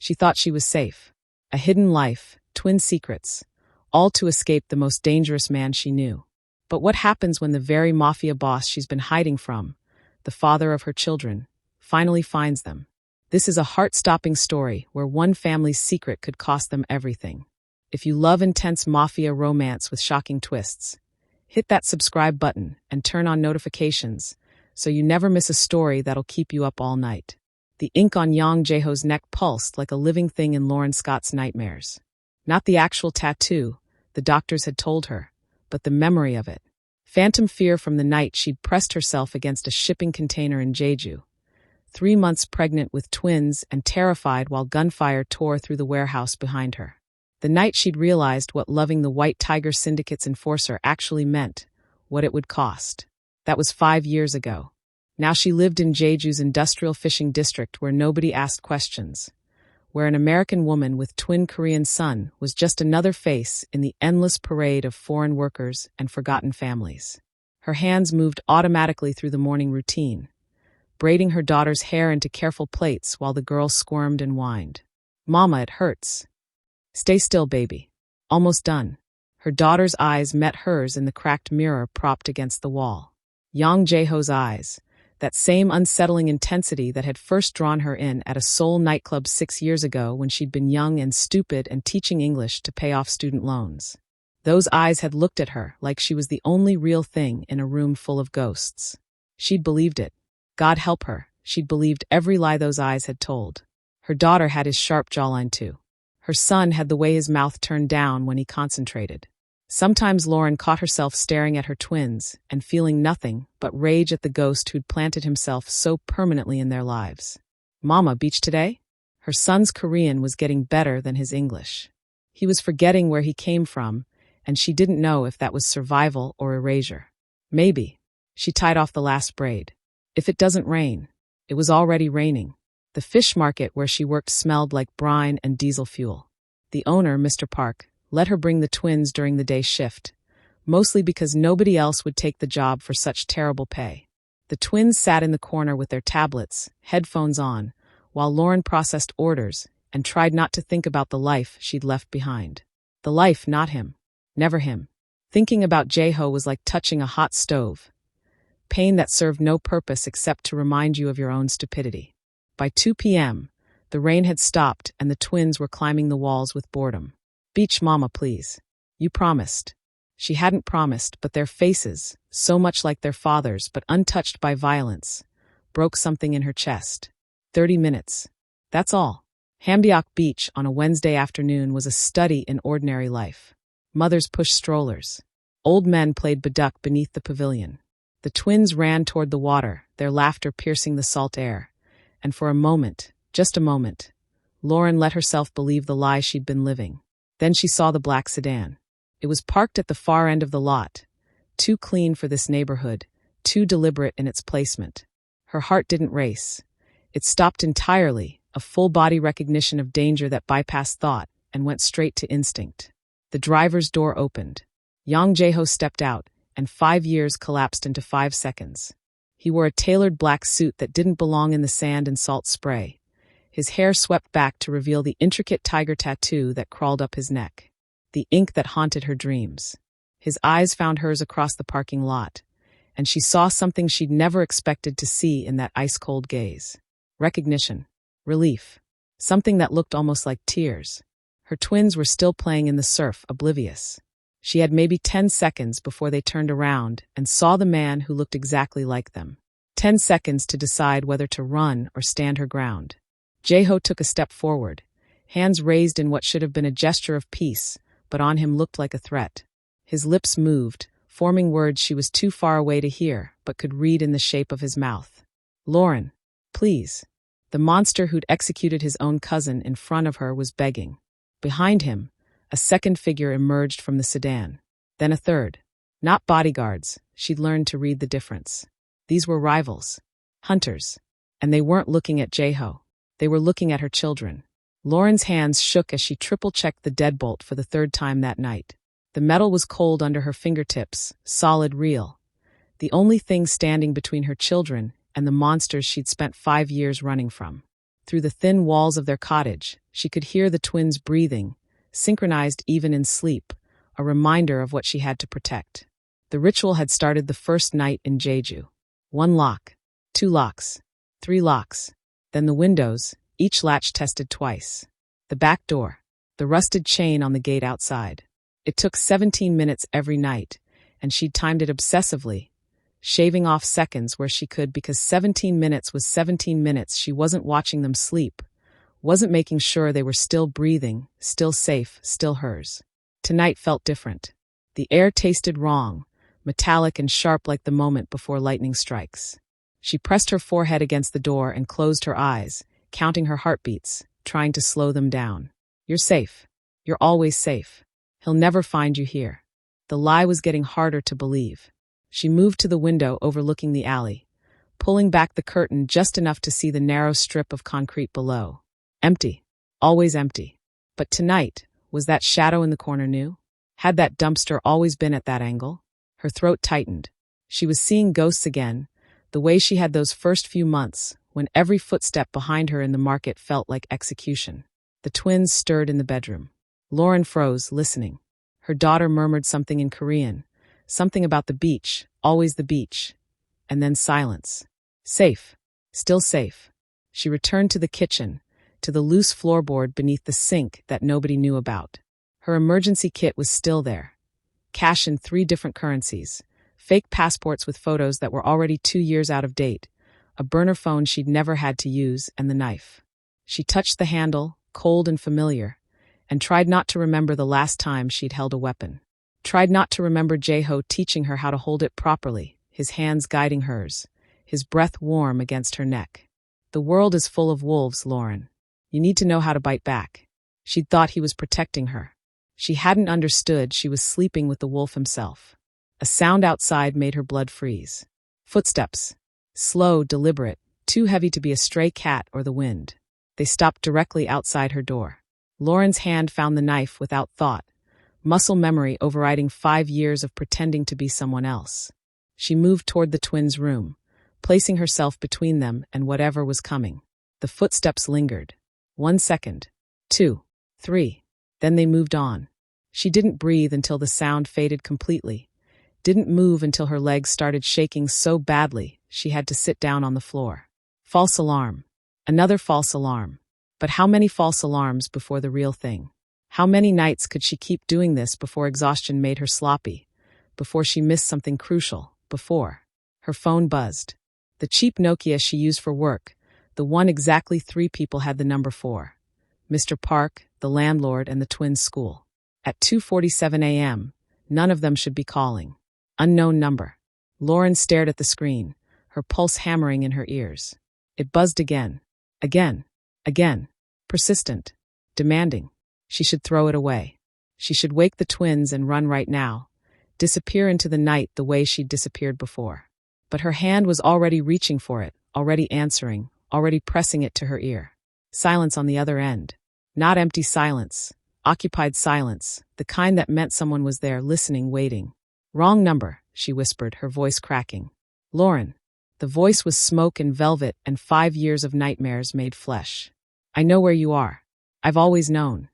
She thought she was safe. A hidden life, twin secrets, all to escape the most dangerous man she knew. But what happens when the very mafia boss she's been hiding from, the father of her children, finally finds them? This is a heart-stopping story where one family's secret could cost them everything. If you love intense mafia romance with shocking twists, hit that subscribe button and turn on notifications so you never miss a story that'll keep you up all night. The ink on Yang Jae-ho's neck pulsed like a living thing in Lauren Scott's nightmares. Not the actual tattoo, the doctors had told her, but the memory of it. Phantom fear from the night she'd pressed herself against a shipping container in Jeju. 3 months pregnant with twins and terrified while gunfire tore through the warehouse behind her. The night she'd realized what loving the White Tiger Syndicate's enforcer actually meant, what it would cost. That was 5 years ago. Now she lived in Jeju's industrial fishing district where nobody asked questions, where an American woman with twin Korean son was just another face in the endless parade of foreign workers and forgotten families. Her hands moved automatically through the morning routine, braiding her daughter's hair into careful plaits while the girl squirmed and whined. "Mama, it hurts." "Stay still, baby. Almost done." Her daughter's eyes met hers in the cracked mirror propped against the wall. Yang Jae-ho's eyes, that same unsettling intensity that had first drawn her in at a Seoul nightclub 6 years ago when she'd been young and stupid and teaching English to pay off student loans. Those eyes had looked at her like she was the only real thing in a room full of ghosts. She'd believed it. God help her, she'd believed every lie those eyes had told. Her daughter had his sharp jawline too. Her son had the way his mouth turned down when he concentrated. Sometimes Lauren caught herself staring at her twins and feeling nothing but rage at the ghost who'd planted himself so permanently in their lives. "Mama, beach today?" Her son's Korean was getting better than his English. He was forgetting where he came from, and she didn't know if that was survival or erasure. Maybe. She tied off the last braid. If it doesn't rain. It was already raining. The fish market where she worked smelled like brine and diesel fuel. The owner, Mr. Park, let her bring the twins during the day shift, mostly because nobody else would take the job for such terrible pay. The twins sat in the corner with their tablets, headphones on, while Lauren processed orders and tried not to think about the life she'd left behind. The life, not him. Never him. Thinking about Jae-ho was like touching a hot stove. Pain that served no purpose except to remind you of your own stupidity. By 2 p.m., the rain had stopped and the twins were climbing the walls with boredom. "Beach, Mama, please. You promised." She hadn't promised, but their faces, so much like their father's but untouched by violence, broke something in her chest. 30 minutes. That's all. Hambyok Beach on a Wednesday afternoon was a study in ordinary life. Mothers pushed strollers. Old men played baduk beneath the pavilion. The twins ran toward the water, their laughter piercing the salt air. And for a moment, just a moment, Lauren let herself believe the lie she'd been living. Then she saw the black sedan. It was parked at the far end of the lot, too clean for this neighborhood, too deliberate in its placement. Her heart didn't race. It stopped entirely, a full-body recognition of danger that bypassed thought and went straight to instinct. The driver's door opened. Yang Jae-ho stepped out, and 5 years collapsed into 5 seconds. He wore a tailored black suit that didn't belong in the sand and salt spray. His hair swept back to reveal the intricate tiger tattoo that crawled up his neck, the ink that haunted her dreams. His eyes found hers across the parking lot, and she saw something she'd never expected to see in that ice-cold gaze. Recognition. Relief. Something that looked almost like tears. Her twins were still playing in the surf, oblivious. She had maybe 10 seconds before they turned around and saw the man who looked exactly like them. 10 seconds to decide whether to run or stand her ground. Jae-ho took a step forward, hands raised in what should have been a gesture of peace, but on him looked like a threat. His lips moved, forming words she was too far away to hear, but could read in the shape of his mouth. "Lauren, please." The monster who'd executed his own cousin in front of her was begging. Behind him, a second figure emerged from the sedan. Then a third. Not bodyguards, she'd learned to read the difference. These were rivals. Hunters. And they weren't looking at Jae-ho. They were looking at her children. Lauren's hands shook as she triple-checked the deadbolt for the 3rd time that night. The metal was cold under her fingertips, solid, real. The only thing standing between her children and the monsters she'd spent 5 years running from. Through the thin walls of their cottage, she could hear the twins breathing, synchronized even in sleep, a reminder of what she had to protect. The ritual had started the first night in Jeju. 1 lock, 2 locks, 3 locks. Then the windows, each latch tested twice. The back door, the rusted chain on the gate outside. It took 17 minutes every night, and she'd timed it obsessively, shaving off seconds where she could because 17 minutes was 17 minutes. She wasn't watching them sleep, wasn't making sure they were still breathing, still safe, still hers. Tonight felt different. The air tasted wrong, metallic and sharp like the moment before lightning strikes. She pressed her forehead against the door and closed her eyes, counting her heartbeats, trying to slow them down. You're safe. You're always safe. He'll never find you here. The lie was getting harder to believe. She moved to the window overlooking the alley, pulling back the curtain just enough to see the narrow strip of concrete below. Empty. Always empty. But tonight, was that shadow in the corner new? Had that dumpster always been at that angle? Her throat tightened. She was seeing ghosts again, the way she had those first few months, when every footstep behind her in the market felt like execution. The twins stirred in the bedroom. Lauren froze, listening. Her daughter murmured something in Korean, something about the beach, always the beach. And then silence. Safe. Still safe. She returned to the kitchen, to the loose floorboard beneath the sink that nobody knew about. Her emergency kit was still there. Cash in 3 different currencies, fake passports with photos that were already 2 years out of date, a burner phone she'd never had to use, and the knife. She touched the handle, cold and familiar, and tried not to remember the last time she'd held a weapon. Tried not to remember Jae-ho teaching her how to hold it properly, his hands guiding hers, his breath warm against her neck. The world is full of wolves, Lauren. You need to know how to bite back. She'd thought he was protecting her. She hadn't understood she was sleeping with the wolf himself. A sound outside made her blood freeze. Footsteps. Slow, deliberate, too heavy to be a stray cat or the wind. They stopped directly outside her door. Lauren's hand found the knife without thought, muscle memory overriding 5 years of pretending to be someone else. She moved toward the twins' room, placing herself between them and whatever was coming. The footsteps lingered. 1 second. 2. 3. Then they moved on. She didn't breathe until the sound faded completely. Didn't move until her legs started shaking so badly she had to sit down on the floor. False alarm. Another false alarm. But how many false alarms before the real thing? How many nights could she keep doing this before exhaustion made her sloppy? Before she missed something crucial? Before her phone buzzed. The cheap Nokia she used for work, the one exactly 3 people had the number for. Mr. Park, the landlord, and the twins' school. At 2:47 a.m., none of them should be calling. Unknown number. Lauren stared at the screen, her pulse hammering in her ears. It buzzed again. Again. Again. Persistent. Demanding. She should throw it away. She should wake the twins and run right now. Disappear into the night the way she'd disappeared before. But her hand was already reaching for it, already answering, already pressing it to her ear. Silence on the other end. Not empty silence. Occupied silence, the kind that meant someone was there, listening, waiting. Wrong number, she whispered, her voice cracking. Lauren. The voice was smoke and velvet and 5 years of nightmares made flesh. I know where you are. I've always known.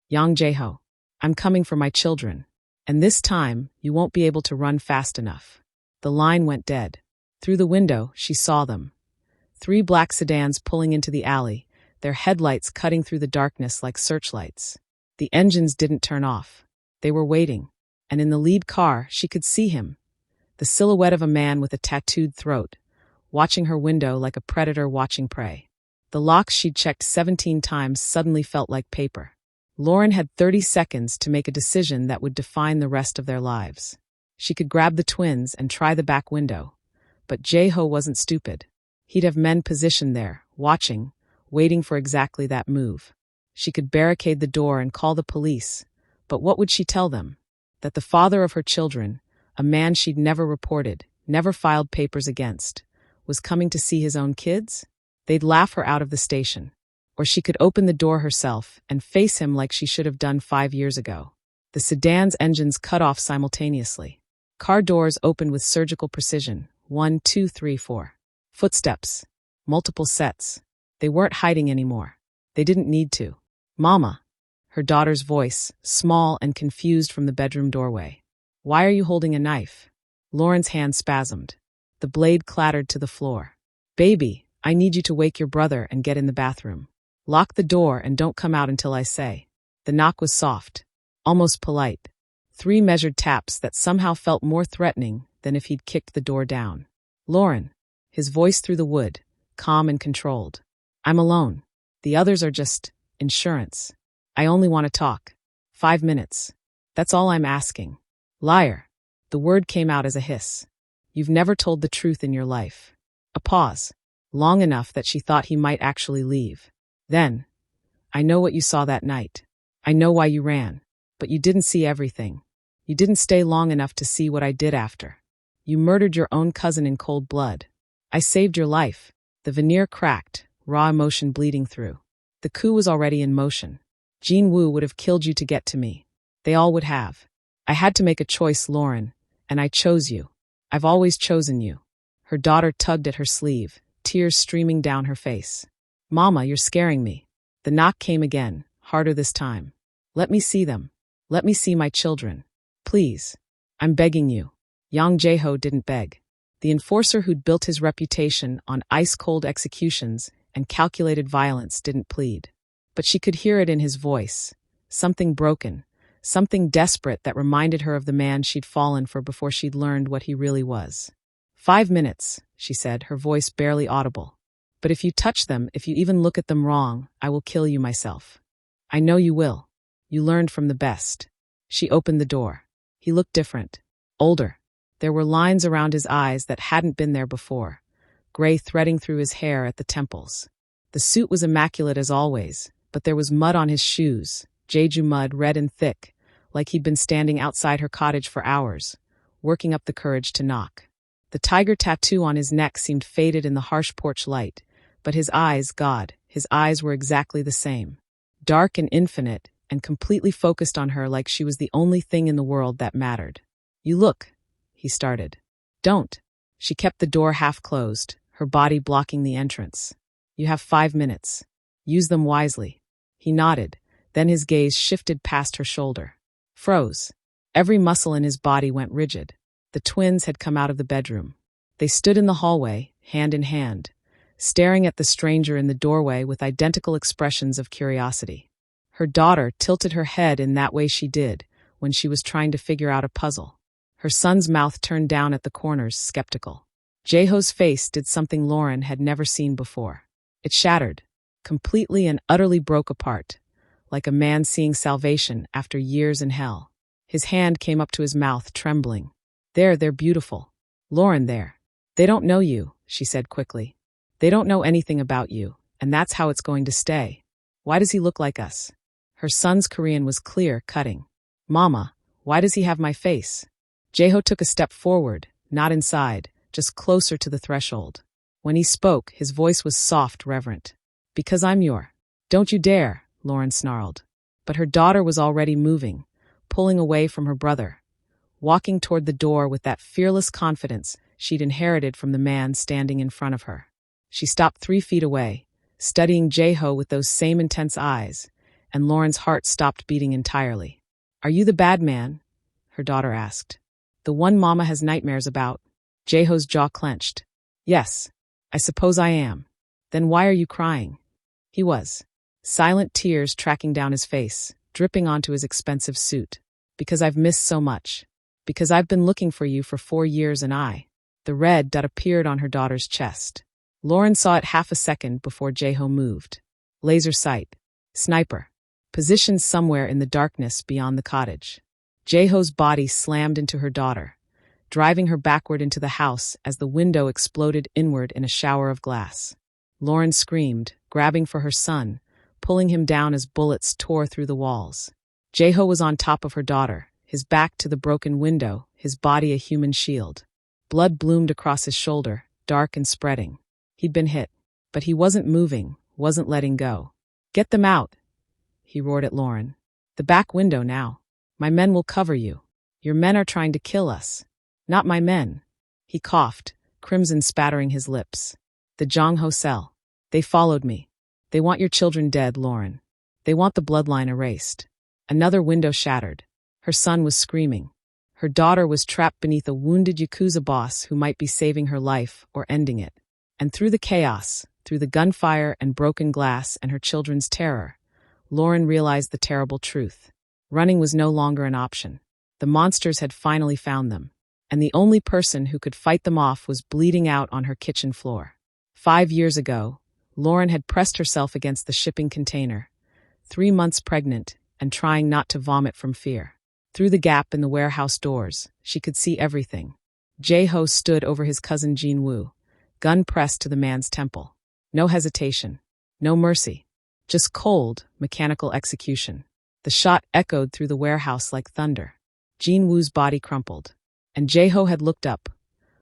Yang Jae-ho. I'm coming for my children. And this time, you won't be able to run fast enough. The line went dead. Through the window, she saw them. 3 black sedans pulling into the alley, their headlights cutting through the darkness like searchlights. The engines didn't turn off. They were waiting. And in the lead car, she could see him. The silhouette of a man with a tattooed throat, watching her window like a predator watching prey. The locks she'd checked 17 times suddenly felt like paper. Lauren had 30 seconds to make a decision that would define the rest of their lives. She could grab the twins and try the back window. But Jae-ho wasn't stupid. He'd have men positioned there, watching, waiting for exactly that move. She could barricade the door and call the police. But what would she tell them? That the father of her children, a man she'd never reported, never filed papers against, was coming to see his own kids? They'd laugh her out of the station. Or she could open the door herself and face him like she should have done 5 years ago. The sedan's engines cut off simultaneously. Car doors opened with surgical precision. 1, 2, 3, 4. Footsteps. Multiple sets. They weren't hiding anymore. They didn't need to. Mama, her daughter's voice, small and confused from the bedroom doorway. Why are you holding a knife? Lauren's hand spasmed. The blade clattered to the floor. Baby, I need you to wake your brother and get in the bathroom. Lock the door and don't come out until I say. The knock was soft, almost polite. 3 measured taps that somehow felt more threatening than if he'd kicked the door down. Lauren, his voice through the wood, calm and controlled. I'm alone. The others are just insurance. I only want to talk. 5 minutes. That's all I'm asking. Liar. The word came out as a hiss. You've never told the truth in your life. A pause, long enough that she thought he might actually leave. Then, I know what you saw that night. I know why you ran. But you didn't see everything. You didn't stay long enough to see what I did after. You murdered your own cousin in cold blood. I saved your life. The veneer cracked, raw emotion bleeding through. The coup was already in motion. Jean Woo would have killed you to get to me. They all would have. I had to make a choice, Lauren, and I chose you. I've always chosen you. Her daughter tugged at her sleeve, tears streaming down her face. Mama, you're scaring me. The knock came again, harder this time. Let me see them. Let me see my children. Please. I'm begging you. Yang Jae-ho didn't beg. The enforcer who'd built his reputation on ice-cold executions and calculated violence didn't plead. But she could hear it in his voice. Something broken. Something desperate that reminded her of the man she'd fallen for before she'd learned what he really was. 5 minutes, she said, her voice barely audible. But if you touch them, if you even look at them wrong, I will kill you myself. I know you will. You learned from the best. She opened the door. He looked different. Older. There were lines around his eyes that hadn't been there before, gray threading through his hair at the temples. The suit was immaculate as always, but there was mud on his shoes, Jeju mud red and thick, like he'd been standing outside her cottage for hours, working up the courage to knock. The tiger tattoo on his neck seemed faded in the harsh porch light, but his eyes, God, his eyes were exactly the same. Dark and infinite, and completely focused on her like she was the only thing in the world that mattered. You look, he started. Don't. She kept the door half closed, her body blocking the entrance. You have 5 minutes. Use them wisely. He nodded, then his gaze shifted past her shoulder. Froze. Every muscle in his body went rigid. The twins had come out of the bedroom. They stood in the hallway, hand in hand, staring at the stranger in the doorway with identical expressions of curiosity. Her daughter tilted her head in that way she did when she was trying to figure out a puzzle. Her son's mouth turned down at the corners, skeptical. Jae-ho's face did something Lauren had never seen before. It shattered, completely and utterly broke apart, like a man seeing salvation after years in hell. His hand came up to his mouth, trembling. They're beautiful. Lauren, there. They don't know you, she said quickly. They don't know anything about you, and that's how it's going to stay. Why does he look like us? Her son's Korean was clear, cutting. Mama, why does he have my face? Jae-ho took a step forward, not inside, just closer to the threshold. When he spoke, his voice was soft, reverent. Because I'm your. Don't you dare, Lauren snarled. But her daughter was already moving, pulling away from her brother, walking toward the door with that fearless confidence she'd inherited from the man standing in front of her. She stopped 3 feet away, studying Jae-ho with those same intense eyes, and Lauren's heart stopped beating entirely. Are you the bad man? Her daughter asked. The one Mama has nightmares about. Jae-ho's jaw clenched. Yes, I suppose I am. Then why are you crying? He was. Silent tears tracking down his face, dripping onto his expensive suit. Because I've missed so much. Because I've been looking for you for 4 years and The red dot appeared on her daughter's chest. Lauren saw it half a second before Jae-ho moved. Laser sight. Sniper. Positioned somewhere in the darkness beyond the cottage. Jae-ho's body slammed into her daughter, driving her backward into the house as the window exploded inward in a shower of glass. Lauren screamed, grabbing for her son, pulling him down as bullets tore through the walls. Jae-ho was on top of her daughter, his back to the broken window, his body a human shield. Blood bloomed across his shoulder, dark and spreading. He'd been hit, but he wasn't moving, wasn't letting go. Get them out, he roared at Lauren. The back window now. My men will cover you. Your men are trying to kill us. Not my men. He coughed, crimson spattering his lips. The Jong-ho cell. They followed me. They want your children dead, Lauren. They want the bloodline erased. Another window shattered. Her son was screaming. Her daughter was trapped beneath a wounded Yakuza boss who might be saving her life or ending it. And through the chaos, through the gunfire and broken glass and her children's terror, Lauren realized the terrible truth. Running was no longer an option. The monsters had finally found them, and the only person who could fight them off was bleeding out on her kitchen floor. 5 years ago, Lauren had pressed herself against the shipping container, 3 months pregnant and trying not to vomit from fear. Through the gap in the warehouse doors, she could see everything. Jae-ho stood over his cousin Jin-woo, gun pressed to the man's temple. No hesitation, no mercy, just cold, mechanical execution. The shot echoed through the warehouse like thunder. Jin-woo's body crumpled, and Jae-ho had looked up,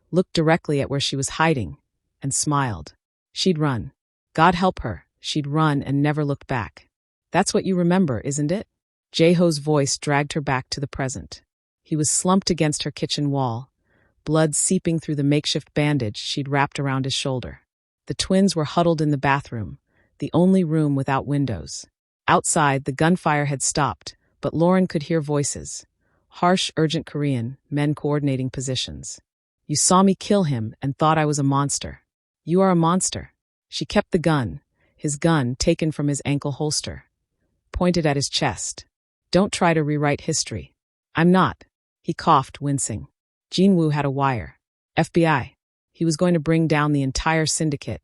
looked directly at where she was hiding, and smiled. She'd run. God help her, she'd run and never looked back. That's what you remember, isn't it? Jae-ho's voice dragged her back to the present. He was slumped against her kitchen wall, blood seeping through the makeshift bandage she'd wrapped around his shoulder. The twins were huddled in the bathroom, the only room without windows. Outside, the gunfire had stopped, but Lauren could hear voices. Harsh, urgent Korean, men coordinating positions. You saw me kill him and thought I was a monster. You are a monster. She kept the gun, his gun taken from his ankle holster, pointed at his chest. Don't try to rewrite history. I'm not. He coughed, wincing. Jin-woo had a wire. FBI. He was going to bring down the entire syndicate,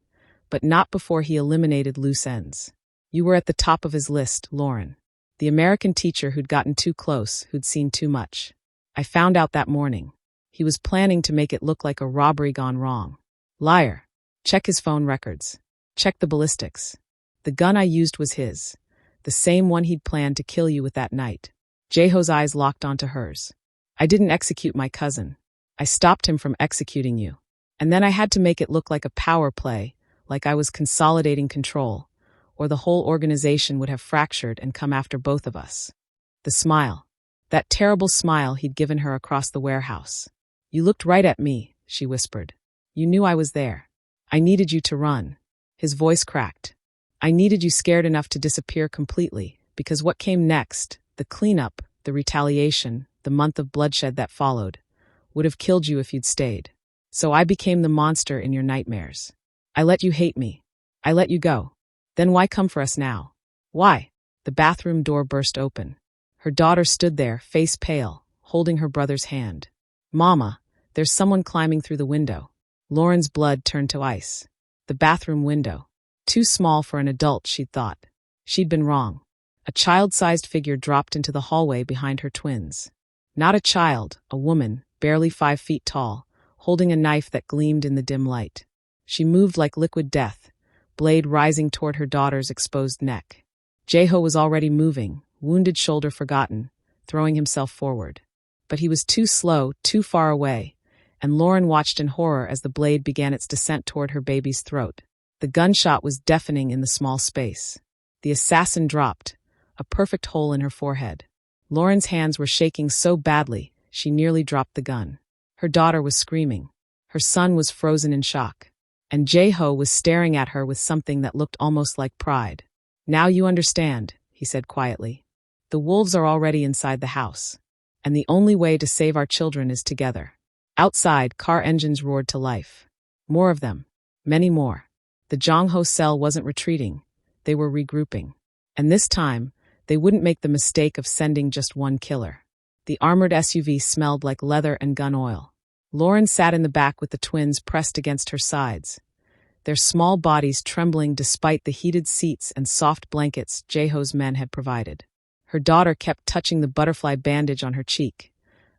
but not before he eliminated loose ends. You were at the top of his list, Lauren. The American teacher who'd gotten too close, who'd seen too much. I found out that morning. He was planning to make it look like a robbery gone wrong. Liar. Check his phone records. Check the ballistics. The gun I used was his. The same one he'd planned to kill you with that night. Jae-ho's eyes locked onto hers. I didn't execute my cousin. I stopped him from executing you. And then I had to make it look like a power play, like I was consolidating control, or the whole organization would have fractured and come after both of us. The smile. That terrible smile he'd given her across the warehouse. You looked right at me, she whispered. You knew I was there. I needed you to run. His voice cracked. I needed you scared enough to disappear completely, because what came next, the cleanup, the retaliation, the month of bloodshed that followed, would have killed you if you'd stayed. So I became the monster in your nightmares. I let you hate me. I let you go. Then why come for us now? Why? The bathroom door burst open. Her daughter stood there, face pale, holding her brother's hand. Mama, there's someone climbing through the window. Lauren's blood turned to ice. The bathroom window. Too small for an adult, she'd thought. She'd been wrong. A child-sized figure dropped into the hallway behind her twins. Not a child, a woman, barely 5 feet tall, holding a knife that gleamed in the dim light. She moved like liquid death, blade rising toward her daughter's exposed neck. Jae-ho was already moving, wounded shoulder forgotten, throwing himself forward. But he was too slow, too far away, and Lauren watched in horror as the blade began its descent toward her baby's throat. The gunshot was deafening in the small space. The assassin dropped, a perfect hole in her forehead. Lauren's hands were shaking so badly, she nearly dropped the gun. Her daughter was screaming. Her son was frozen in shock. And Jae-ho was staring at her with something that looked almost like pride. Now you understand, he said quietly. The wolves are already inside the house. And the only way to save our children is together. Outside, car engines roared to life. More of them. Many more. The Jong-ho cell wasn't retreating. They were regrouping. And this time, they wouldn't make the mistake of sending just one killer. The armored SUV smelled like leather and gun oil. Lauren sat in the back with the twins pressed against her sides, their small bodies trembling despite the heated seats and soft blankets Jae-ho's men had provided. Her daughter kept touching the butterfly bandage on her cheek,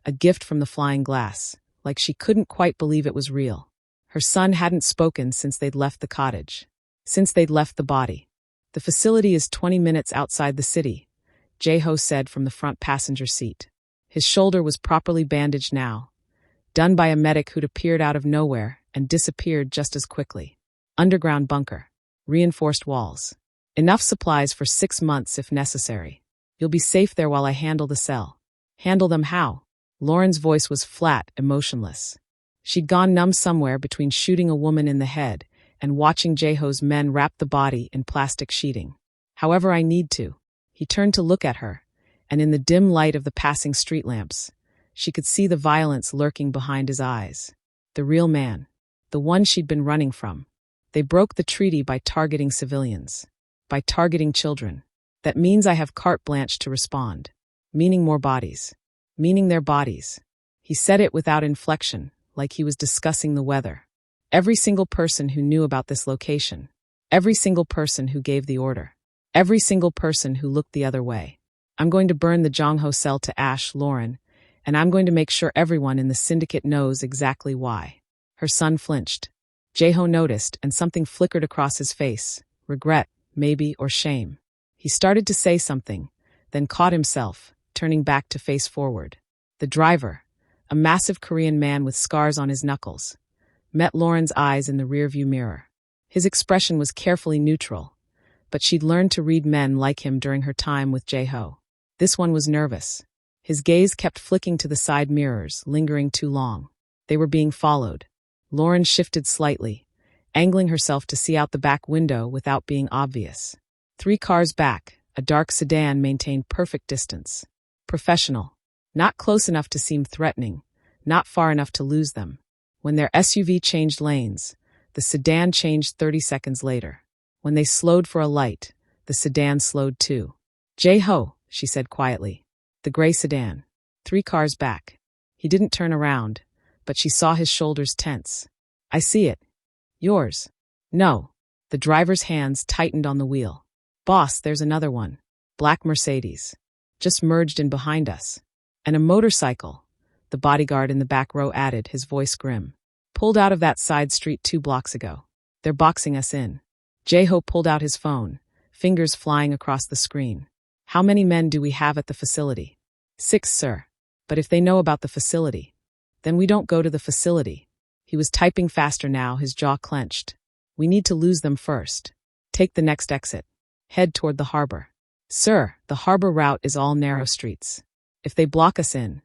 a gift from the flying glass, like she couldn't quite believe it was real. Her son hadn't spoken since they'd left the cottage, since they'd left the body. The facility is 20 minutes outside the city, Jae-ho said from the front passenger seat. His shoulder was properly bandaged now, done by a medic who'd appeared out of nowhere and disappeared just as quickly. Underground bunker. Reinforced walls. Enough supplies for 6 months if necessary. You'll be safe there while I handle the cell. Handle them how? Lauren's voice was flat, emotionless. She'd gone numb somewhere between shooting a woman in the head and watching Jae-ho's men wrap the body in plastic sheeting. However I need to. He turned to look at her, and in the dim light of the passing street lamps, she could see the violence lurking behind his eyes. The real man. The one she'd been running from. They broke the treaty by targeting civilians. By targeting children. That means I have carte blanche to respond. Meaning more bodies. Meaning their bodies. He said it without inflection, like he was discussing the weather. Every single person who knew about this location. Every single person who gave the order. Every single person who looked the other way. I'm going to burn the Jong-ho cell to ash, Lauren, and I'm going to make sure everyone in the syndicate knows exactly why. Her son flinched. Jae-ho noticed, and something flickered across his face. Regret, maybe, or shame. He started to say something, then caught himself, turning back to face forward. The driver, a massive Korean man with scars on his knuckles, met Lauren's eyes in the rearview mirror. His expression was carefully neutral, but she'd learned to read men like him during her time with Jae-ho. This one was nervous. His gaze kept flicking to the side mirrors, lingering too long. They were being followed. Lauren shifted slightly, angling herself to see out the back window without being obvious. 3 cars back, a dark sedan maintained perfect distance. Professional. Not close enough to seem threatening, not far enough to lose them. When their SUV changed lanes, the sedan changed 30 seconds later. When they slowed for a light, the sedan slowed too. Jae-ho, she said quietly. The gray sedan. 3 cars back. He didn't turn around, but she saw his shoulders tense. I see it. Yours. No. The driver's hands tightened on the wheel. Boss, there's another one. Black Mercedes. Just merged in behind us. And a motorcycle. The bodyguard in the back row added, his voice grim. Pulled out of that side street 2 blocks ago. They're boxing us in. Jae-ho pulled out his phone, fingers flying across the screen. How many men do we have at the facility? 6, sir. But if they know about the facility, then we don't go to the facility. He was typing faster now, his jaw clenched. We need to lose them first. Take the next exit. Head toward the harbor. Sir, the harbor route is all narrow streets. If they block us in.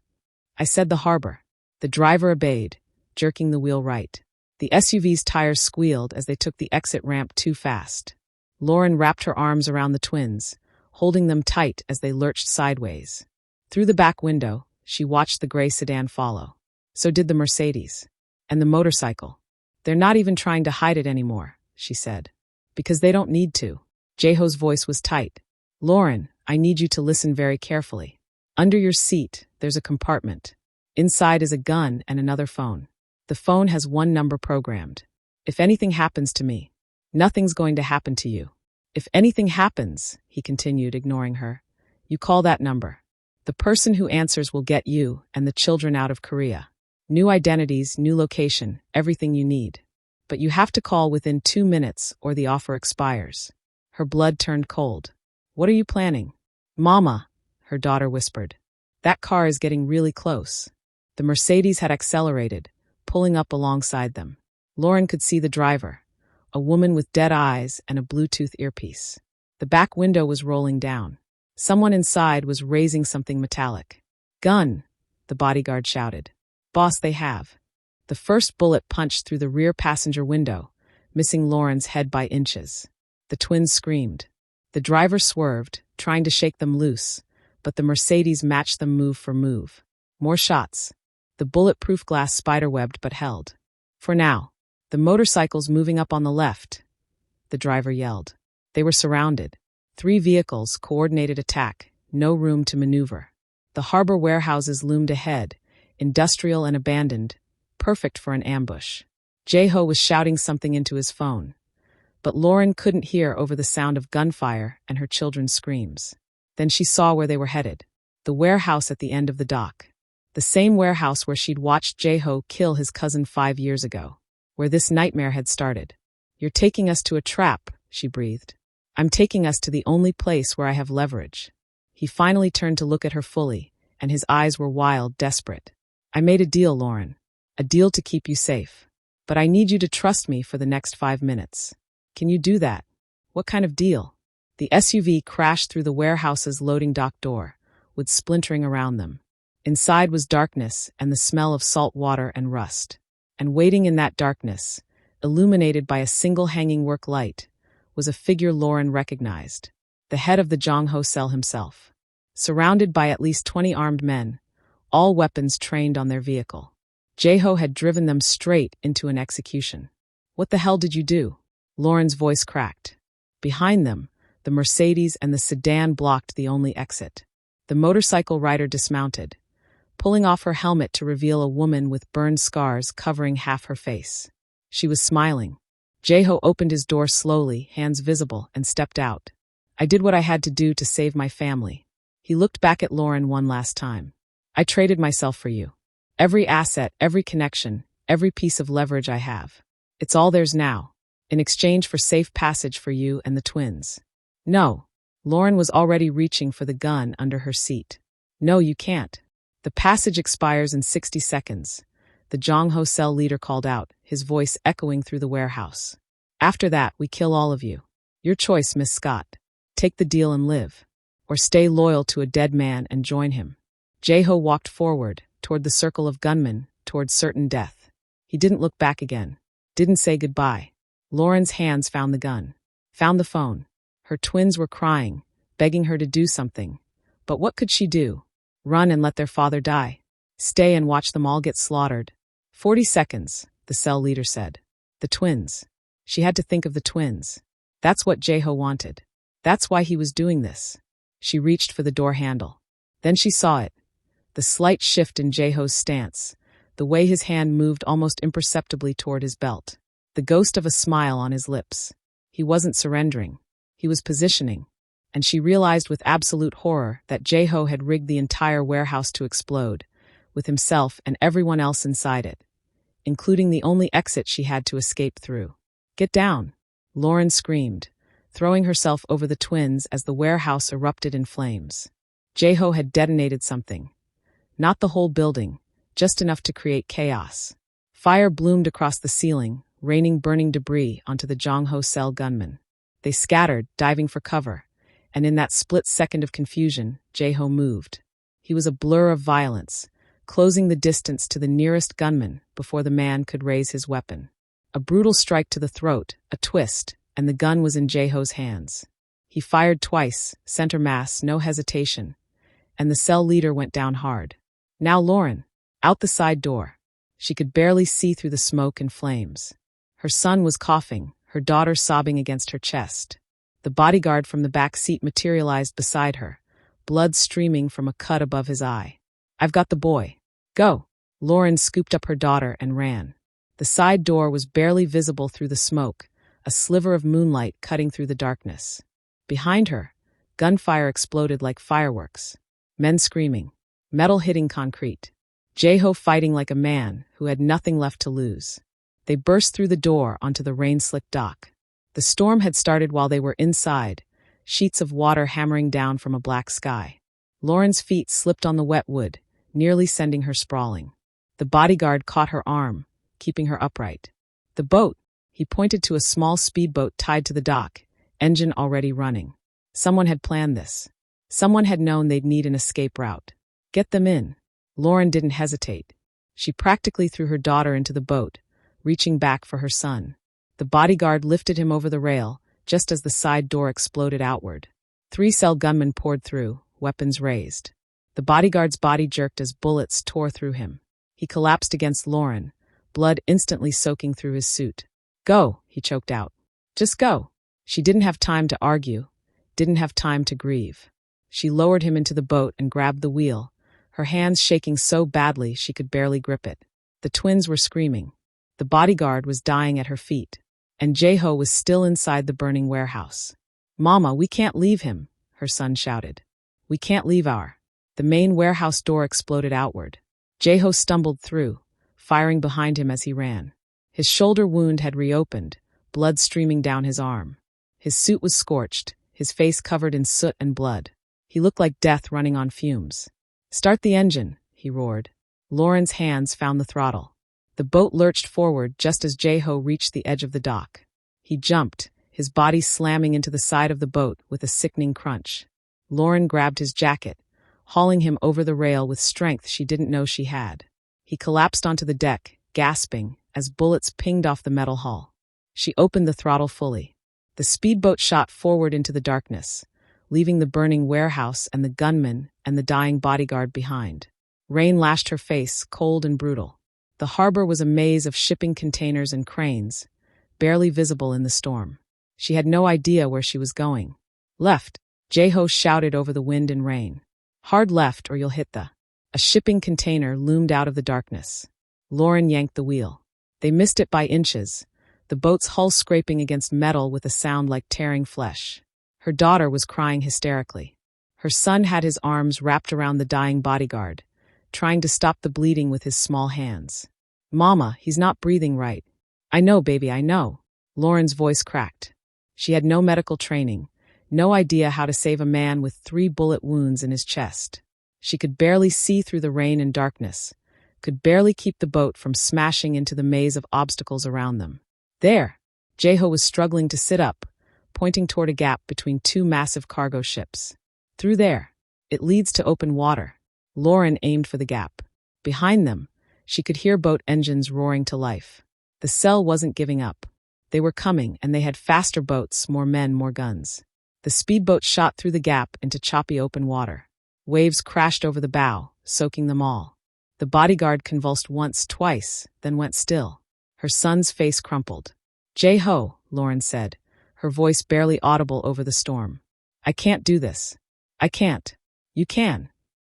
I said the harbor. The driver obeyed, jerking the wheel right. The SUV's tires squealed as they took the exit ramp too fast. Lauren wrapped her arms around the twins, holding them tight as they lurched sideways. Through the back window, she watched the gray sedan follow. So did the Mercedes. And the motorcycle. They're not even trying to hide it anymore, she said. Because they don't need to. Jae-ho's voice was tight. Lauren, I need you to listen very carefully. Under your seat, there's a compartment. Inside is a gun and another phone. The phone has 1 number programmed. If anything happens to me, nothing's going to happen to you. If anything happens, he continued, ignoring her, you call that number. The person who answers will get you and the children out of Korea. New identities, new location, everything you need. But you have to call within 2 minutes or the offer expires. Her blood turned cold. What are you planning? Mama, her daughter whispered. That car is getting really close. The Mercedes had accelerated, pulling up alongside them. Lauren could see the driver, a woman with dead eyes and a Bluetooth earpiece. The back window was rolling down. Someone inside was raising something metallic. Gun, the bodyguard shouted. Boss, they have. The first bullet punched through the rear passenger window, missing Lauren's head by inches. The twins screamed. The driver swerved, trying to shake them loose, but the Mercedes matched them move for move. More shots. The bulletproof glass spiderwebbed but held. For now. The motorcycle's moving up on the left, the driver yelled. They were surrounded. 3 vehicles, coordinated attack, no room to maneuver. The harbor warehouses loomed ahead, industrial and abandoned, perfect for an ambush. Jae-ho was shouting something into his phone, but Lauren couldn't hear over the sound of gunfire and her children's screams. Then she saw where they were headed. The warehouse at the end of the dock. The same warehouse where she'd watched Jae-ho kill his cousin 5 years ago. Where this nightmare had started. You're taking us to a trap, she breathed. I'm taking us to the only place where I have leverage. He finally turned to look at her fully, and his eyes were wild, desperate. I made a deal, Lauren. A deal to keep you safe. But I need you to trust me for the next 5 minutes. Can you do that? What kind of deal? The SUV crashed through the warehouse's loading dock door, wood splintering around them. Inside was darkness and the smell of salt water and rust. And waiting in that darkness, illuminated by a single hanging work light, was a figure Lauren recognized, the head of the Yang Jae-ho cell himself. Surrounded by at least 20 armed men, all weapons trained on their vehicle. Jae-ho had driven them straight into an execution. "What the hell did you do?" Lauren's voice cracked. Behind them, the Mercedes and the sedan blocked the only exit. The motorcycle rider dismounted, pulling off her helmet to reveal a woman with burned scars covering half her face. She was smiling. Jae-ho opened his door slowly, hands visible, and stepped out. "I did what I had to do to save my family." He looked back at Lauren one last time. "I traded myself for you. Every asset, every connection, every piece of leverage I have. It's all theirs now, in exchange for safe passage for you and the twins." "No." Lauren was already reaching for the gun under her seat. "No, you can't. The passage expires in 60 seconds. The Yang Jae-ho cell leader called out, his voice echoing through the warehouse. "After that, we kill all of you. Your choice, Miss Scott. Take the deal and live. Or stay loyal to a dead man and join him." Jae-ho walked forward, toward the circle of gunmen, toward certain death. He didn't look back again. Didn't say goodbye. Lauren's hands found the gun. Found the phone. Her twins were crying, begging her to do something. But what could she do? Run and let their father die? Stay and watch them all get slaughtered? 40 seconds, the cell leader said. The twins. She had to think of the twins. That's what Jae-ho wanted. That's why he was doing this. She reached for the door handle. Then she saw it. The slight shift in Jae-ho's stance, the way his hand moved almost imperceptibly toward his belt. The ghost of a smile on his lips. He wasn't surrendering. He was positioning. And she realized with absolute horror that Jae-ho had rigged the entire warehouse to explode, with himself and everyone else inside it, including the only exit she had to escape through. "Get down!" Lauren screamed, throwing herself over the twins as the warehouse erupted in flames. Jae-ho had detonated something. Not the whole building, just enough to create chaos. Fire bloomed across the ceiling, raining burning debris onto the Yang Jae-ho cell gunmen. They scattered, diving for cover, and in that split second of confusion, Jae-ho moved. He was a blur of violence, closing the distance to the nearest gunman before the man could raise his weapon. A brutal strike to the throat, a twist, and the gun was in Jae-ho's hands. He fired twice, center mass, no hesitation, and the cell leader went down hard. Now Lauren, out the side door. She could barely see through the smoke and flames. Her son was coughing, her daughter sobbing against her chest. The bodyguard from the back seat materialized beside her, blood streaming from a cut above his eye. "I've got the boy. Go." Lauren scooped up her daughter and ran. The side door was barely visible through the smoke, a sliver of moonlight cutting through the darkness. Behind her, gunfire exploded like fireworks. Men screaming, metal hitting concrete. Jae-ho fighting like a man who had nothing left to lose. They burst through the door onto the rain-slicked dock. The storm had started while they were inside, sheets of water hammering down from a black sky. Lauren's feet slipped on the wet wood, nearly sending her sprawling. The bodyguard caught her arm, keeping her upright. "The boat!" He pointed to a small speedboat tied to the dock, engine already running. Someone had planned this. Someone had known they'd need an escape route. "Get them in." Lauren didn't hesitate. She practically threw her daughter into the boat, reaching back for her son. The bodyguard lifted him over the rail, just as the side door exploded outward. 3 cell gunmen poured through, weapons raised. The bodyguard's body jerked as bullets tore through him. He collapsed against Lauren, blood instantly soaking through his suit. "Go," he choked out. "Just go." She didn't have time to argue, didn't have time to grieve. She lowered him into the boat and grabbed the wheel, her hands shaking so badly she could barely grip it. The twins were screaming. The bodyguard was dying at her feet, and Jae-ho was still inside the burning warehouse. "Mama, we can't leave him," her son shouted. "We can't leave our..." The main warehouse door exploded outward. Jae-ho stumbled through, firing behind him as he ran. His shoulder wound had reopened, blood streaming down his arm. His suit was scorched, his face covered in soot and blood. He looked like death running on fumes. "Start the engine," he roared. Lauren's hands found the throttle. The boat lurched forward just as Jae-ho reached the edge of the dock. He jumped, his body slamming into the side of the boat with a sickening crunch. Lauren grabbed his jacket, hauling him over the rail with strength she didn't know she had. He collapsed onto the deck, gasping, as bullets pinged off the metal hull. She opened the throttle fully. The speedboat shot forward into the darkness, leaving the burning warehouse and the gunman and the dying bodyguard behind. Rain lashed her face, cold and brutal. The harbor was a maze of shipping containers and cranes, barely visible in the storm. She had no idea where she was going. Left, Jae-ho shouted over the wind and rain. Hard left or you'll hit the... A shipping container loomed out of the darkness. Lauren yanked the wheel. They missed it by inches, the boat's hull scraping against metal with a sound like tearing flesh. Her daughter was crying hysterically. Her son had his arms wrapped around the dying bodyguard, trying to stop the bleeding with his small hands. Mama, he's not breathing right. I know, baby, I know. Lauren's voice cracked. She had no medical training, no idea how to save a man with 3 bullet wounds in his chest. She could barely see through the rain and darkness, could barely keep the boat from smashing into the maze of obstacles around them. There! Jae-ho was struggling to sit up, pointing toward a gap between 2 massive cargo ships. Through there. It leads to open water. Lauren aimed for the gap. Behind them, she could hear boat engines roaring to life. The cell wasn't giving up. They were coming, and they had faster boats, more men, more guns. The speedboat shot through the gap into choppy open water. Waves crashed over the bow, soaking them all. The bodyguard convulsed once, twice, then went still. Her son's face crumpled. Jae-ho, Lauren said, her voice barely audible over the storm. I can't do this. I can't. You can.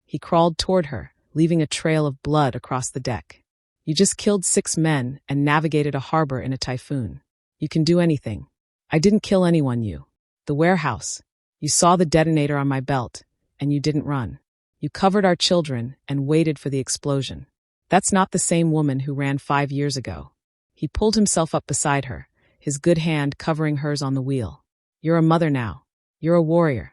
He crawled toward her, leaving a trail of blood across the deck. You just killed 6 men and navigated a harbor in a typhoon. You can do anything. I didn't kill anyone, you. The warehouse. You saw the detonator on my belt, and you didn't run. You covered our children and waited for the explosion. That's not the same woman who ran 5 years ago. He pulled himself up beside her, his good hand covering hers on the wheel. You're a mother now. You're a warrior.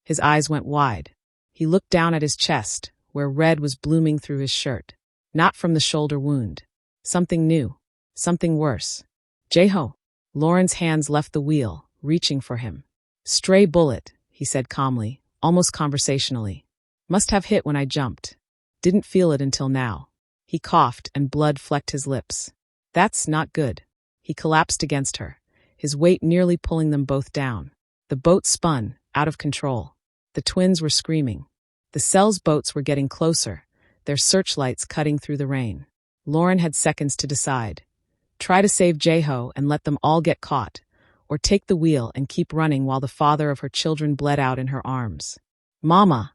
His eyes went wide. He looked down at his chest, where red was blooming through his shirt. Not from the shoulder wound. Something new. Something worse. Jae-ho. Lauren's hands left the wheel, reaching for him. Stray bullet, he said calmly, almost conversationally. Must have hit when I jumped. Didn't feel it until now. He coughed and blood flecked his lips. That's not good. He collapsed against her, his weight nearly pulling them both down. The boat spun, out of control. The twins were screaming. The cell's boats were getting closer, their searchlights cutting through the rain. Lauren had seconds to decide. Try to save Jae-ho and let them all get caught, or take the wheel and keep running while the father of her children bled out in her arms. Mama!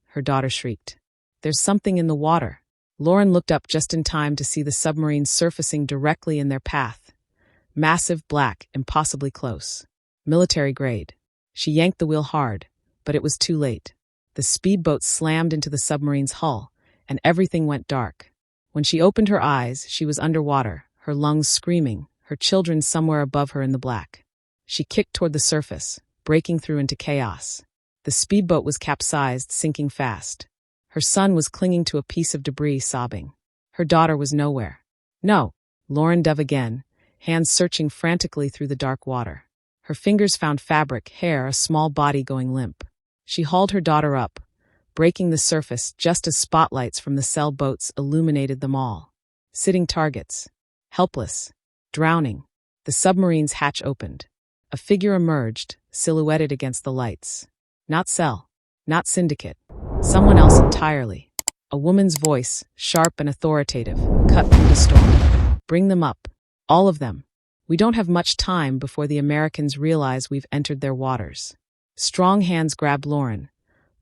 Her daughter shrieked. There's something in the water. Lauren looked up just in time to see the submarine surfacing directly in their path. Massive, black, impossibly close. Military grade. She yanked the wheel hard, but it was too late. The speedboat slammed into the submarine's hull, and everything went dark. When she opened her eyes, she was underwater, her lungs screaming, her children somewhere above her in the black. She kicked toward the surface, breaking through into chaos. The speedboat was capsized, sinking fast. Her son was clinging to a piece of debris, sobbing. Her daughter was nowhere. No! Lauren dove again, hands searching frantically through the dark water. Her fingers found fabric, hair, a small body going limp. She hauled her daughter up, breaking the surface just as spotlights from the cell boats illuminated them all. Sitting targets. Helpless. Drowning. The submarine's hatch opened. A figure emerged, silhouetted against the lights. Not Cell. Not Syndicate. Someone else entirely. A woman's voice, sharp and authoritative, cut through the storm. Bring them up. All of them. We don't have much time before the Americans realize we've entered their waters. Strong hands grabbed Lauren,